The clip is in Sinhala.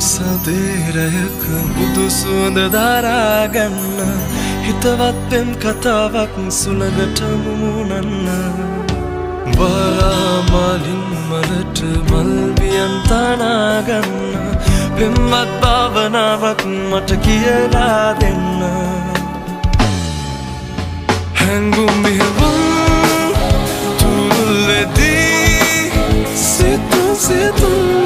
සදේරයක බුදු සුවඳ දරාගන්න හිතවත් පෙම් කතාවක් සුළඟට මුමුණන්න වරාමලින් මලට මල්වියන් තනාගන්න පෙම්වත් භාවනාවක් මට කියලා දෙන්න හැඟුම් මෙහෙවුම් තුල්ලෙදී සිතුම් සිතුම්